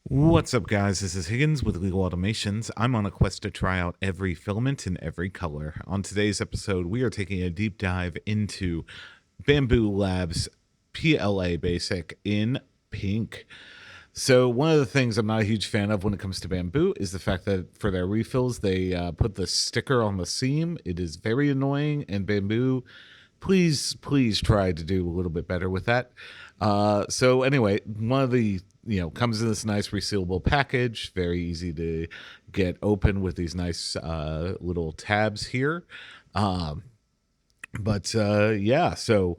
What's up, guys? This is Higgins with Legal Automations. I'm on a quest to try out every filament in every color. On today's episode, we are taking a deep dive into Bambulab's PLA Basic in pink. So one of the things I'm not a huge fan of when it comes to Bamboo is the fact that for their refills, they put the sticker on the seam. It is very annoying, and Bamboo, please try to do a little bit better with that. So anyway, one of the comes in this nice resealable package, very easy to get open with these nice little tabs here. Yeah, so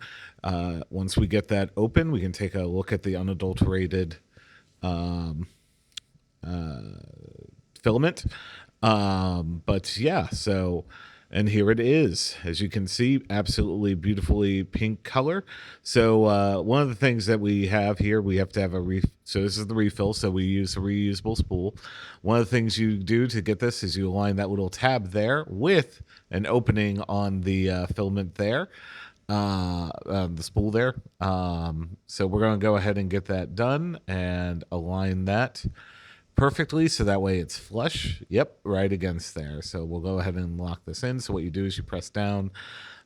once we get that open, we can take a look at the unadulterated filament. But yeah, so, and here it is, as you can see, absolutely beautifully pink color. So one of the things that we have here, we have to have so this is the refill, so we use a reusable spool. One of the things you do to get this is you align that little tab there with an opening on the filament there, the spool there. So we're going to go ahead and get that done and align that perfectly, so that way it's flush. Yep, right against there. So we'll go ahead and lock this in. So what you do is you press down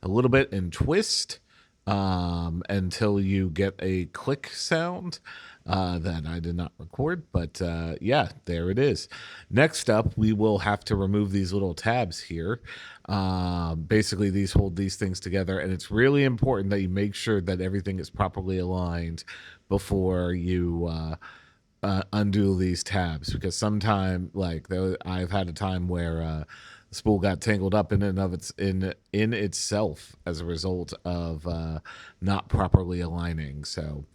a little bit and twist until you get a click sound that I did not record, but yeah, there it is. Next up, we will have to remove these little tabs here. Basically, these hold these things together, and it's really important that you make sure that everything is properly aligned before you undo these tabs, because sometime, like, I've had a time where the spool got tangled up in and of in itself as a result of not properly aligning. So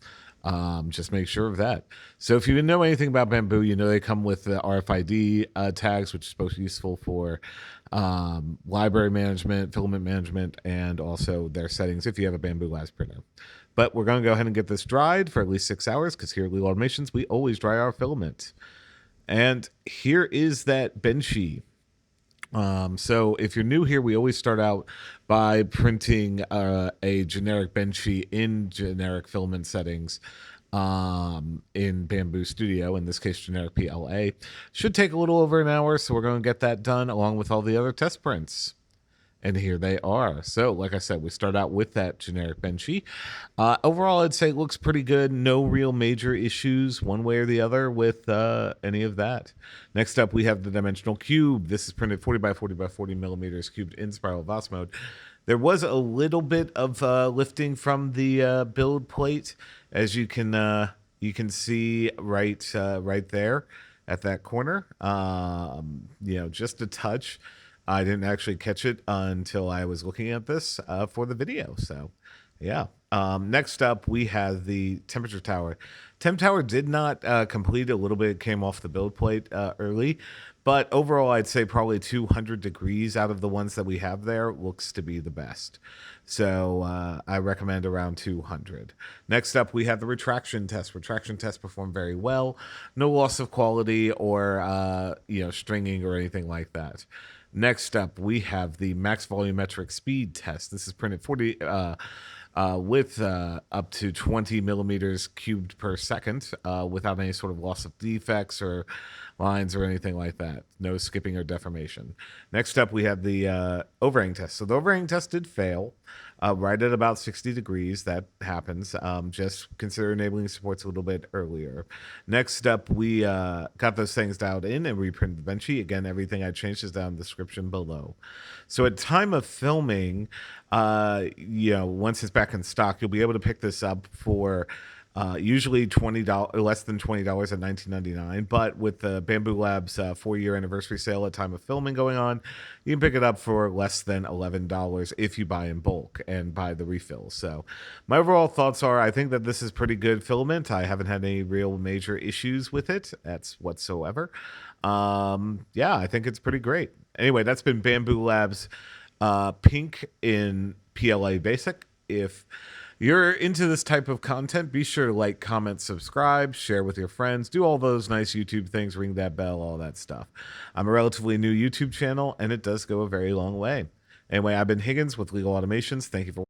just make sure of that. So if you didn't know anything about Bamboo, you know they come with the RFID tags, which is supposed to be useful for library management, filament management, and also their settings if you have a Bamboo glass printer. But we're going to go ahead and get this dried for at least 6 hours, because here at Legal Automations, we always dry our filament. And here is that benchy. So if you're new here, we always start out by printing a generic benchy in generic filament settings in Bamboo Studio, in this case generic PLA. Should take a little over an hour, so we're going to get that done along with all the other test prints. And here they are. So, like I said, we start out with that generic benchy. Overall, I'd say it looks pretty good. No real major issues one way or the other with any of that. Next up, we have the dimensional cube. This is printed 40 by 40 by 40 millimeters cubed in spiral Voss mode. There was a little bit of lifting from the build plate, as you can see right there at that corner. Just a touch. I didn't actually catch it until I was looking at this for the video. So, yeah. Next up, we have the temperature tower. Temp tower did not complete. A little bit came off the build plate early. But overall, I'd say probably 200 degrees out of the ones that we have there looks to be the best. So I recommend around 200. Next up, we have the retraction test. Retraction test performed very well. No loss of quality or stringing or anything like that. Next up, we have the max volumetric speed test. This is printed 40 with up to 20 millimeters cubed per second without any sort of loss of defects or lines or anything like that. No skipping or deformation. Next up, we have the overhang test. So the overhang test did fail right at about 60 degrees. That happens. Just consider enabling supports a little bit earlier. Next up, we got those things dialed in and reprinted the benchy. Again, everything I changed is down in the description below. So at time of filming, once it's back in stock, you'll be able to pick this up for usually $20, less than $20 at $19.99. But with the Bambulab's 4-year anniversary sale at time of filming going on, you can pick it up for less than $11 if you buy in bulk and buy the refill. So my overall thoughts are, I think that this is pretty good filament. I haven't had any real major issues with it. That's whatsoever. Yeah, I think it's pretty great. Anyway, that's been Bambulab's pink in PLA Basic. If you're into this type of content, be sure to like, comment, subscribe, share with your friends, do all those nice YouTube things, ring that bell, all that stuff. I'm a relatively new YouTube channel, and it does go a very long way. Anyway, I've been Higgins with Legal Automations. Thank you for